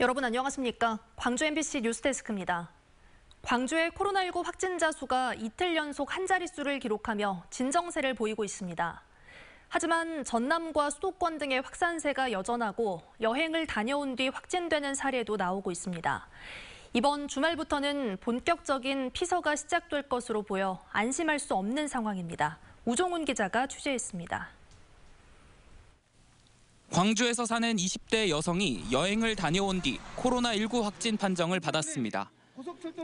여러분 안녕하십니까? 광주 MBC 뉴스데스크입니다. 광주의 코로나19 확진자 수가 이틀 연속 한 자릿수를 기록하며 진정세를 보이고 있습니다. 하지만 전남과 수도권 등의 확산세가 여전하고 여행을 다녀온 뒤 확진되는 사례도 나오고 있습니다. 이번 주말부터는 본격적인 피서가 시작될 것으로 보여 안심할 수 없는 상황입니다. 우종훈 기자가 취재했습니다. 광주에서 사는 20대 여성이 여행을 다녀온 뒤 코로나19 확진 판정을 받았습니다.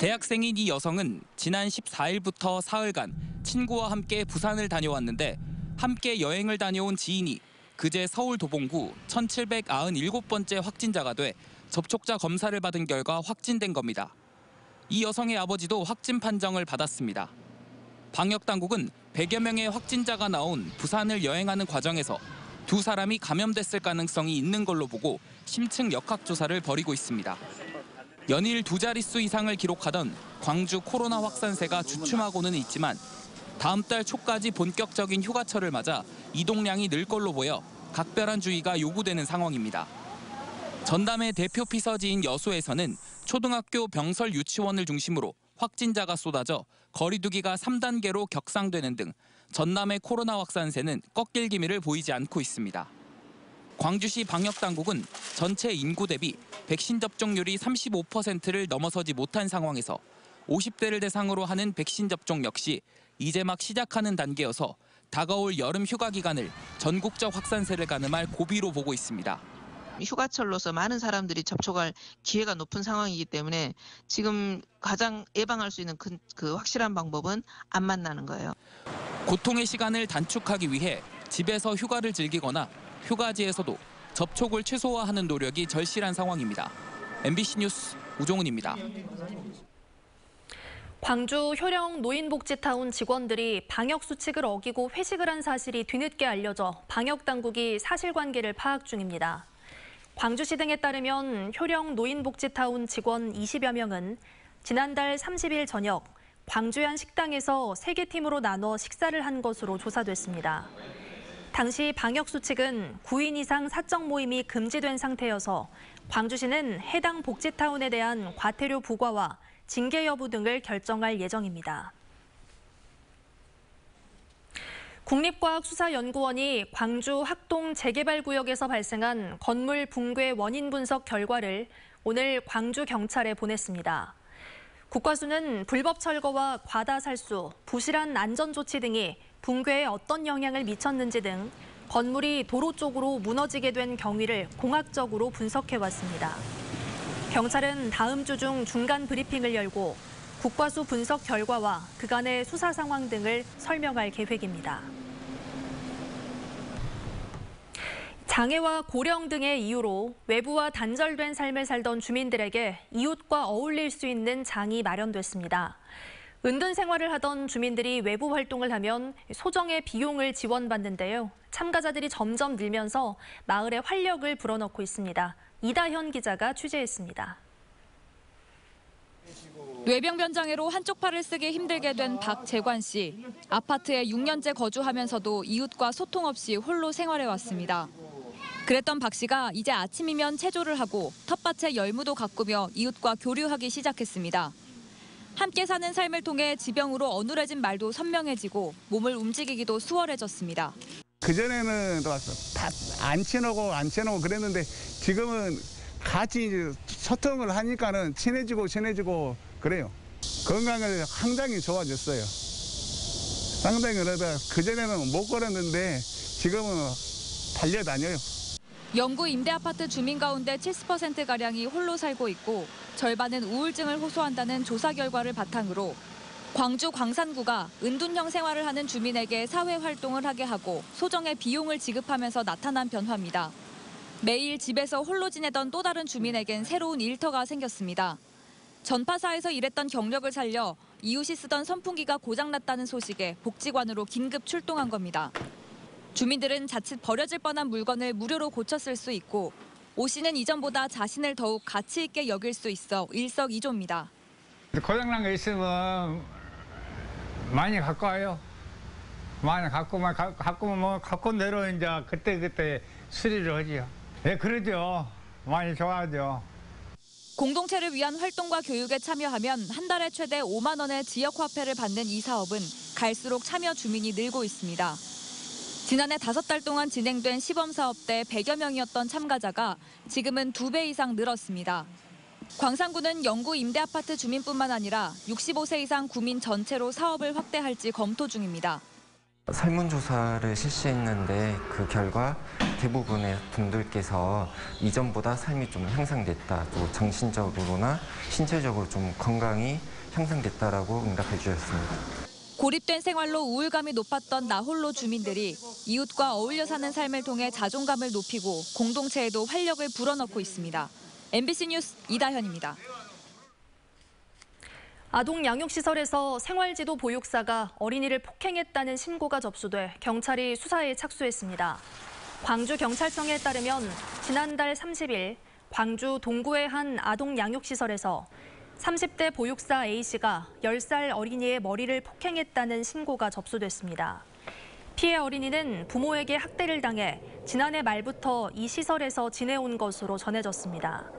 대학생인 이 여성은 지난 14일부터 사흘간 친구와 함께 부산을 다녀왔는데 함께 여행을 다녀온 지인이 그제 서울 도봉구 1797번째 확진자가 돼 접촉자 검사를 받은 결과 확진된 겁니다. 이 여성의 아버지도 확진 판정을 받았습니다. 방역당국은 100여 명의 확진자가 나온 부산을 여행하는 과정에서 두 사람이 감염됐을 가능성이 있는 걸로 보고 심층 역학조사를 벌이고 있습니다. 연일 두 자릿수 이상을 기록하던 광주 코로나 확산세가 주춤하고는 있지만 다음 달 초까지 본격적인 휴가철을 맞아 이동량이 늘 걸로 보여 각별한 주의가 요구되는 상황입니다. 전남의 대표 피서지인 여수에서는 초등학교 병설 유치원을 중심으로 확진자가 쏟아져 거리 두기가 3단계로 격상되는 등 전남의 코로나 확산세는 꺾일 기미를 보이지 않고 있습니다. 광주시 방역당국은 전체 인구 대비 백신 접종률이 35%를 넘어서지 못한 상황에서 50대를 대상으로 하는 백신 접종 역시 이제 막 시작하는 단계여서 다가올 여름 휴가 기간을 전국적 확산세를 가늠할 고비로 보고 있습니다. 휴가철로서 많은 사람들이 접촉할 기회가 높은 상황이기 때문에 지금 가장 예방할 수 있는 그 확실한 방법은 안 만나는 거예요. 고통의 시간을 단축하기 위해 집에서 휴가를 즐기거나 휴가지에서도 접촉을 최소화하는 노력이 절실한 상황입니다. MBC 뉴스 우종훈입니다. 광주 효령 노인복지타운 직원들이 방역수칙을 어기고 회식을 한 사실이 뒤늦게 알려져 방역당국이 사실관계를 파악 중입니다. 광주시 등에 따르면 효령 노인복지타운 직원 20여 명은 지난달 30일 저녁 광주의 한 식당에서 3개 팀으로 나눠 식사를 한 것으로 조사됐습니다. 당시 방역수칙은 9인 이상 사적 모임이 금지된 상태여서 광주시는 해당 복지타운에 대한 과태료 부과와 징계 여부 등을 결정할 예정입니다. 국립과학수사연구원이 광주 학동 재개발구역에서 발생한 건물 붕괴 원인 분석 결과를 오늘 광주경찰에 보냈습니다. 국과수는 불법 철거와 과다 살수, 부실한 안전조치 등이 붕괴에 어떤 영향을 미쳤는지 등 건물이 도로 쪽으로 무너지게 된 경위를 공학적으로 분석해왔습니다. 경찰은 다음 주 중 중간 브리핑을 열고 국과수 분석 결과와 그간의 수사 상황 등을 설명할 계획입니다. 장애와 고령 등의 이유로 외부와 단절된 삶을 살던 주민들에게 이웃과 어울릴 수 있는 장이 마련됐습니다. 은둔 생활을 하던 주민들이 외부 활동을 하면 소정의 비용을 지원받는데요. 참가자들이 점점 늘면서 마을에 활력을 불어넣고 있습니다. 이다현 기자가 취재했습니다. 뇌병변 장애로 한쪽 팔을 쓰기 힘들게 된 박재관 씨. 아파트에 6년째 거주하면서도 이웃과 소통 없이 홀로 생활해왔습니다. 그랬던 박 씨가 이제 아침이면 체조를 하고 텃밭에 열무도 가꾸며 이웃과 교류하기 시작했습니다. 함께 사는 삶을 통해 지병으로 어눌해진 말도 선명해지고 몸을 움직이기도 수월해졌습니다. 그전에는 안 친하고 그랬는데 지금은 같이 소통을 하니까는 친해지고 그래요. 건강을 상당히 좋아졌어요. 상당히 그러다 그전에는 못 걸었는데 지금은 달려다녀요. 영구 임대아파트 주민 가운데 70%가량이 홀로 살고 있고 절반은 우울증을 호소한다는 조사 결과를 바탕으로 광주 광산구가 은둔형 생활을 하는 주민에게 사회활동을 하게 하고 소정의 비용을 지급하면서 나타난 변화입니다. 매일 집에서 홀로 지내던 또 다른 주민에겐 새로운 일터가 생겼습니다. 전파사에서 일했던 경력을 살려 이웃이 쓰던 선풍기가 고장났다는 소식에 복지관으로 긴급 출동한 겁니다. 주민들은 자칫 버려질 뻔한 물건을 무료로 고쳐 쓸 수 있고 오 씨는 이전보다 자신을 더욱 가치 있게 여길 수 있어 일석이조입니다. 고장난 거 있으면 많이 갖고 와요. 많이 갖고 내려 이제 그때 수리를 하지요. 예, 그러죠. 많이 좋아하죠. 공동체를 위한 활동과 교육에 참여하면 한 달에 최대 5만 원의 지역화폐를 받는 이 사업은 갈수록 참여 주민이 늘고 있습니다. 지난해 5달 동안 진행된 시범사업 때 100여 명이었던 참가자가 지금은 2배 이상 늘었습니다. 광산구는 영구 임대아파트 주민뿐만 아니라 65세 이상 구민 전체로 사업을 확대할지 검토 중입니다. 설문조사를 실시했는데 그 결과 대부분의 분들께서 이전보다 삶이 좀 향상됐다, 또 정신적으로나 신체적으로 좀 건강이 향상됐다라고 응답해 주셨습니다. 고립된 생활로 우울감이 높았던 나홀로 주민들이 이웃과 어울려 사는 삶을 통해 자존감을 높이고 공동체에도 활력을 불어넣고 있습니다. MBC 뉴스 이다현입니다. 아동 양육시설에서 생활지도 보육사가 어린이를 폭행했다는 신고가 접수돼 경찰이 수사에 착수했습니다. 광주경찰청에 따르면 지난달 30일 광주 동구의 한 아동 양육시설에서 30대 보육사 A씨가 10살 어린이의 머리를 폭행했다는 신고가 접수됐습니다. 피해 어린이는 부모에게 학대를 당해 지난해 말부터 이 시설에서 지내온 것으로 전해졌습니다.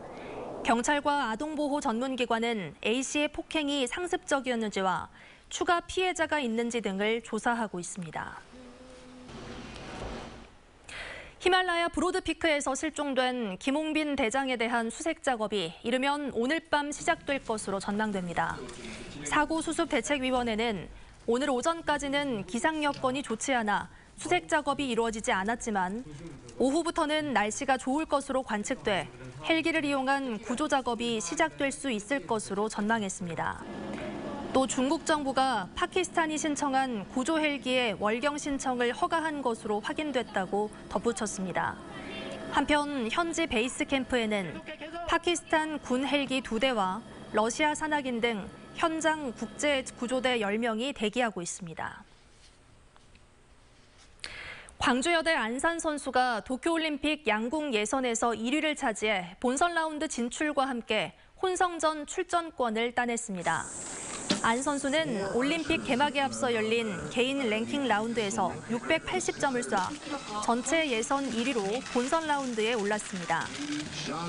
경찰과 아동보호 전문기관은 A씨의 폭행이 상습적이었는지와 추가 피해자가 있는지 등을 조사하고 있습니다. 히말라야 브로드피크에서 실종된 김홍빈 대장에 대한 수색 작업이 이르면 오늘 밤 시작될 것으로 전망됩니다. 사고수습대책위원회는 오늘 오전까지는 기상 여건이 좋지 않아 수색 작업이 이루어지지 않았지만 오후부터는 날씨가 좋을 것으로 관측돼 헬기를 이용한 구조 작업이 시작될 수 있을 것으로 전망했습니다. 또 중국 정부가 파키스탄이 신청한 구조 헬기의 월경 신청을 허가한 것으로 확인됐다고 덧붙였습니다. 한편 현지 베이스 캠프에는 파키스탄 군 헬기 2대와 러시아 산악인 등 현장 국제 구조대 10명이 대기하고 있습니다. 광주여대 안산 선수가 도쿄올림픽 양궁 예선에서 1위를 차지해 본선 라운드 진출과 함께 혼성전 출전권을 따냈습니다. 안 선수는 올림픽 개막에 앞서 열린 개인 랭킹 라운드에서 680점을 쏴 전체 예선 1위로 본선 라운드에 올랐습니다.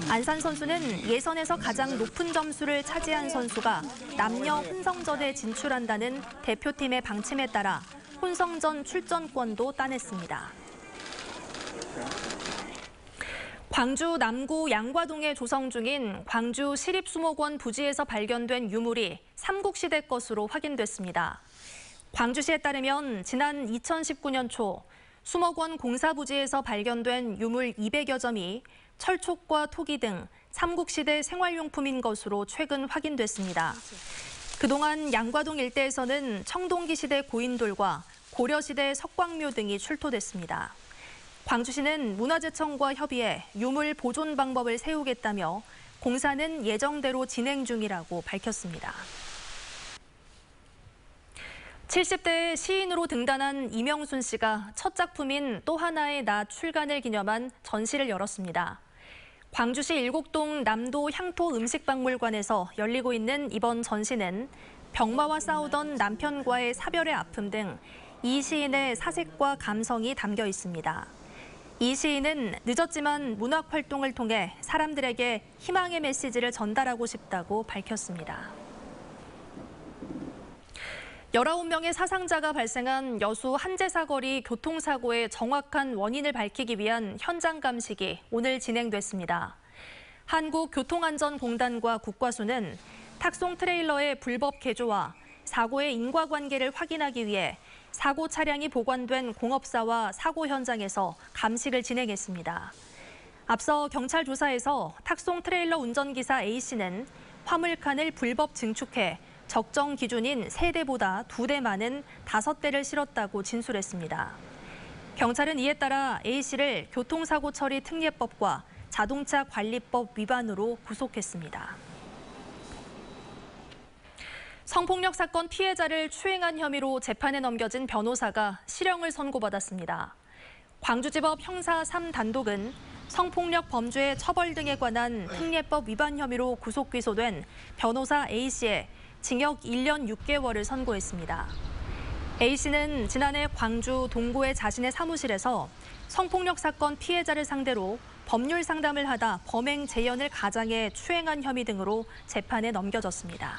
안산 선수는 예선에서 가장 높은 점수를 차지한 선수가 남녀 혼성전에 진출한다는 대표팀의 방침에 따라 혼성전 출전권도 따냈습니다. 광주 남구 양과동에 조성 중인 광주 시립수목원 부지에서 발견된 유물이 삼국시대 것으로 확인됐습니다. 광주시에 따르면 지난 2019년 초 수목원 공사부지에서 발견된 유물 200여 점이 철촉과 토기 등 삼국시대 생활용품인 것으로 최근 확인됐습니다. 그동안 양과동 일대에서는 청동기 시대 고인돌과 고려시대 석광묘 등이 출토됐습니다. 광주시는 문화재청과 협의해 유물 보존 방법을 세우겠다며 공사는 예정대로 진행 중이라고 밝혔습니다. 70대의 시인으로 등단한 이명순 씨가 첫 작품인 또 하나의 나 출간을 기념한 전시를 열었습니다. 광주시 일곡동 남도 향토 음식박물관에서 열리고 있는 이번 전시는 병마와 싸우던 남편과의 사별의 아픔 등 이 시인의 사색과 감성이 담겨 있습니다. 이 시인은 늦었지만 문학 활동을 통해 사람들에게 희망의 메시지를 전달하고 싶다고 밝혔습니다. 19명의 사상자가 발생한 여수 한제사거리 교통사고의 정확한 원인을 밝히기 위한 현장 감식이 오늘 진행됐습니다. 한국교통안전공단과 국과수는 탁송 트레일러의 불법 개조와 사고의 인과관계를 확인하기 위해 사고 차량이 보관된 공업사와 사고 현장에서 감식을 진행했습니다. 앞서 경찰 조사에서 탁송 트레일러 운전기사 A씨는 화물칸을 불법 증축해 적정 기준인 3대보다 2대 많은 5대를 실었다고 진술했습니다. 경찰은 이에 따라 A씨를 교통사고 처리 특례법과 자동차 관리법 위반으로 구속했습니다. 성폭력 사건 피해자를 추행한 혐의로 재판에 넘겨진 변호사가 실형을 선고받았습니다. 광주지법 형사 3단독은 성폭력 범죄 처벌 등에 관한 특례법 위반 혐의로 구속 기소된 변호사 A씨의 징역 1년 6개월을 선고했습니다. A씨는 지난해 광주 동구의 자신의 사무실에서 성폭력 사건 피해자를 상대로 법률 상담을 하다 범행 재연을 가장해 추행한 혐의 등으로 재판에 넘겨졌습니다.